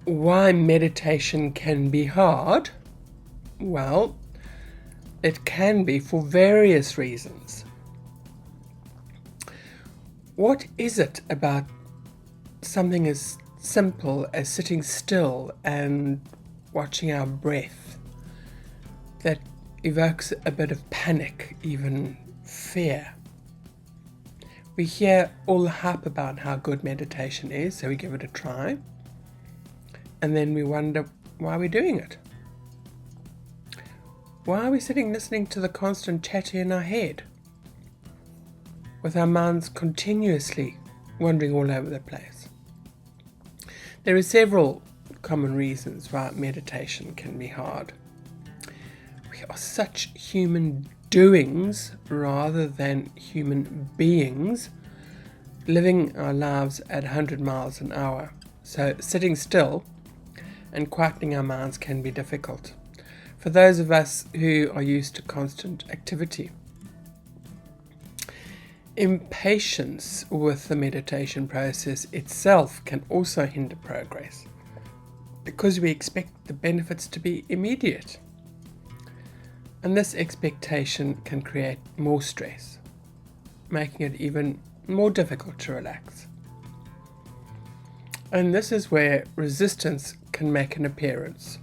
Why meditation can be hard? Well, it can be for various reasons. What is it about something as simple as sitting still and watching our breath that evokes a bit of panic, even fear? We hear all the hype about how good meditation is, so we give it a try, and then we wonder why we're doing it. Why are we sitting listening to the constant chatter in our head, with our minds continuously wandering all over the place? There are several common reasons why meditation can be hard. We are such human doings rather than human beings, living our lives at 100 miles an hour. So sitting still and quietening our minds can be difficult for those of us who are used to constant activity. Impatience with the meditation process itself can also hinder progress because we expect the benefits to be immediate. And this expectation can create more stress, making it even more difficult to relax. And this is where resistance can make an appearance,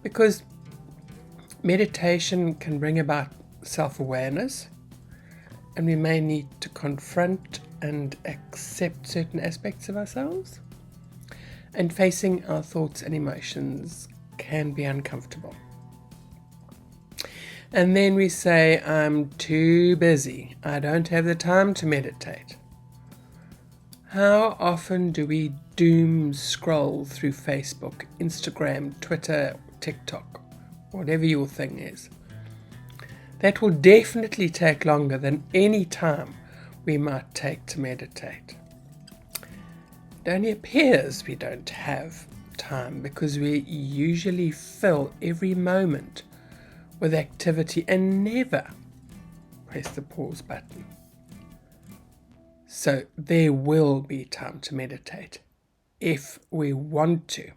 because meditation can bring about self-awareness, and we may need to confront and accept certain aspects of ourselves. And facing our thoughts and emotions can be uncomfortable. And then we say, I'm too busy. I don't have the time to meditate. How often do we doom scroll through Facebook, Instagram, Twitter, TikTok, whatever your thing is? That will definitely take longer than any time we might take to meditate. It only appears we don't have time because we usually fill every moment with activity and never press the pause button. So there will be time to meditate if we want to.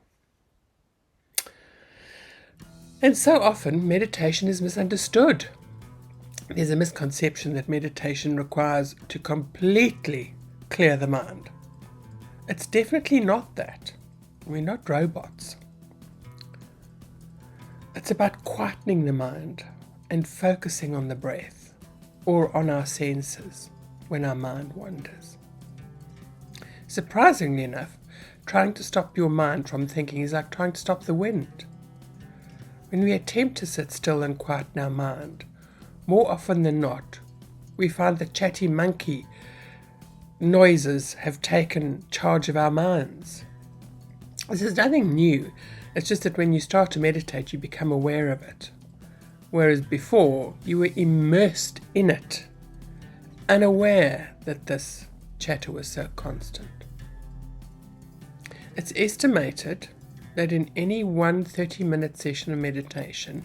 And so often meditation is misunderstood. There's a misconception that meditation requires to completely clear the mind. It's definitely not that. We're not robots. It's about quietening the mind and focusing on the breath or on our senses when our mind wanders. Surprisingly enough, trying to stop your mind from thinking is like trying to stop the wind. When we attempt to sit still and quieten our mind, more often than not, we find that chatty monkey noises have taken charge of our minds. This is nothing new. It's just that when you start to meditate, you become aware of it. Whereas before, you were immersed in it, unaware that this chatter was so constant. It's estimated that in any 30-minute session of meditation,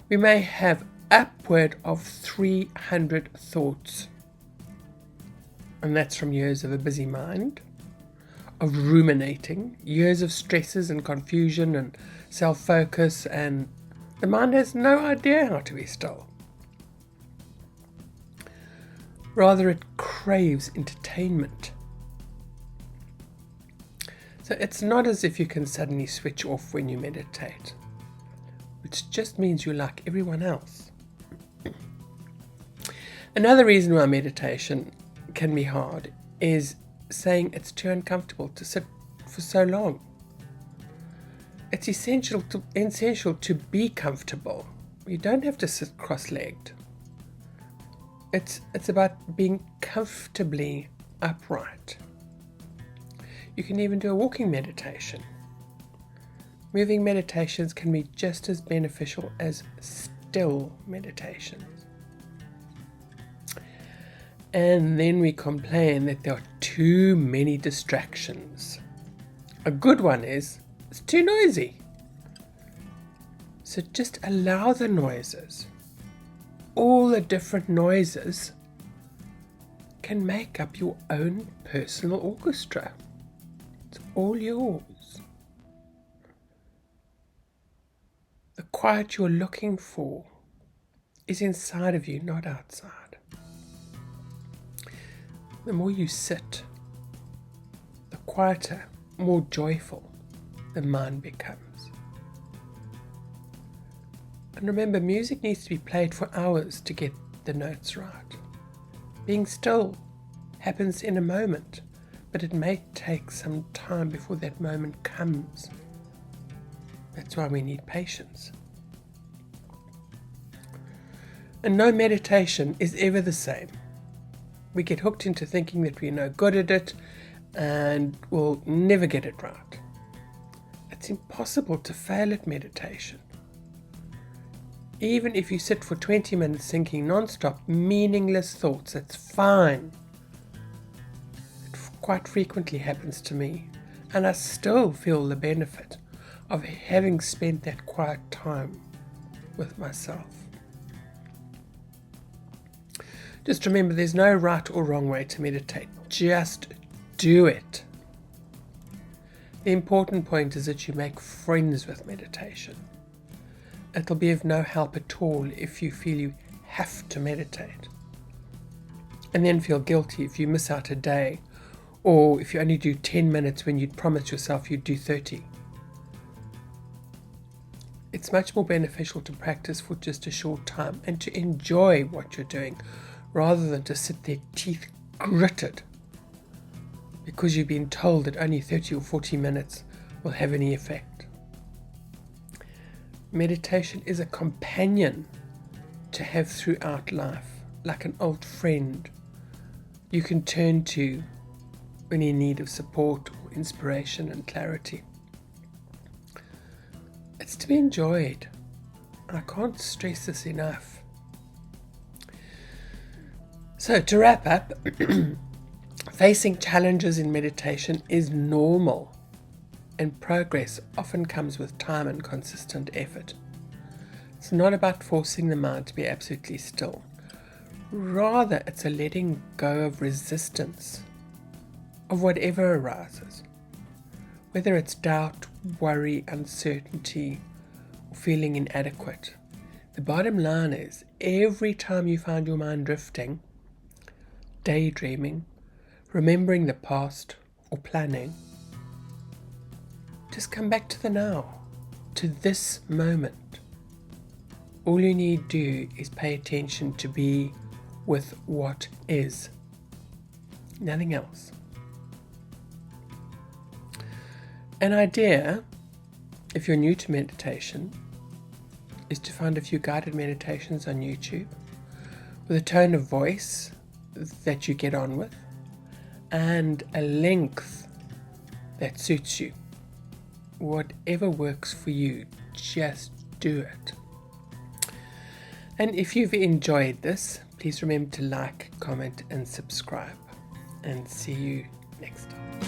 we may have upward of 300 thoughts. And that's from years of a busy mind, of ruminating, years of stresses and confusion and self-focus, and the mind has no idea how to be still. Rather, it craves entertainment. So it's not as if you can suddenly switch off when you meditate, which just means you're like everyone else. Another reason why meditation can be hard is saying it's too uncomfortable to sit for so long. It's essential to be comfortable. You don't have to sit cross-legged. It's about being comfortably upright. You can even do a walking meditation. Moving meditations can be just as beneficial as still meditations. And then we complain that there are too many distractions. A good one is, it's too noisy. So just allow the noises. All the different noises can make up your own personal orchestra. It's all yours. The quiet you're looking for is inside of you, not outside. The more you sit, the quieter, more joyful the mind becomes. And remember, music needs to be played for hours to get the notes right. Being still happens in a moment, but it may take some time before that moment comes. That's why we need patience. And no meditation is ever the same. We get hooked into thinking that we're no good at it and we'll never get it right. It's impossible to fail at meditation. Even if you sit for 20 minutes thinking non-stop meaningless thoughts, that's fine. It quite frequently happens to me, and I still feel the benefit of having spent that quiet time with myself. Just remember, there's no right or wrong way to meditate. Just do it. The important point is that you make friends with meditation. It'll be of no help at all if you feel you have to meditate, and then feel guilty if you miss out a day, or if you only do 10 minutes when you'd promised yourself you'd do 30. It's much more beneficial to practice for just a short time and to enjoy what you're doing, rather than to sit there teeth gritted because you've been told that only 30 or 40 minutes will have any effect. Meditation is a companion to have throughout life, like an old friend you can turn to when in need of support or inspiration and clarity. It's to be enjoyed. I can't stress this enough. So to wrap up, facing challenges in meditation is normal, and progress often comes with time and consistent effort. It's not about forcing the mind to be absolutely still. Rather, it's a letting go of resistance of whatever arises, whether it's doubt, worry, uncertainty, or feeling inadequate. The bottom line is, every time you find your mind drifting, daydreaming, remembering the past, or planning, just come back to the now, to this moment. All you need to do is pay attention to be with what is, nothing else. An idea, if you're new to meditation, is to find a few guided meditations on YouTube with a tone of voice that you get on with and a length that suits you. Whatever works for you, just do it. And if you've enjoyed this, please remember to like, comment and subscribe. And see you next time.